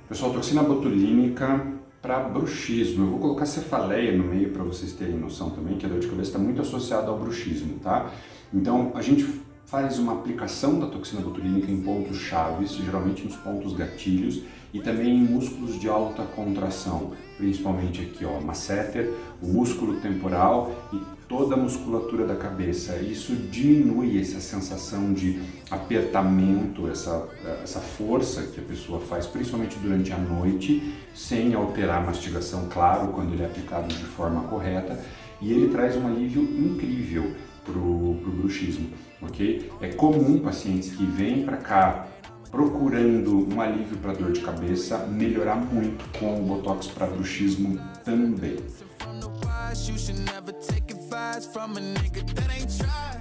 Pessoal, toxina botulínica para bruxismo. Eu vou colocar cefaleia no meio para vocês terem noção também, que a dor de cabeça está muito associada ao bruxismo, tá? Então, a gente faz uma aplicação da toxina botulínica em pontos chaves, geralmente nos pontos gatilhos, e também em músculos de alta contração, principalmente aqui, ó, masseter, o músculo temporal e toda a musculatura da cabeça. Isso diminui essa sensação de apertamento, essa força que a pessoa faz, principalmente durante a noite, sem alterar a mastigação, claro, quando ele é aplicado de forma correta, e ele traz um alívio incrível pro bruxismo, ok? É comum pacientes que vêm para cá procurando um alívio para dor de cabeça melhorar muito com o Botox para bruxismo também. You should never take advice from a nigga that ain't tried.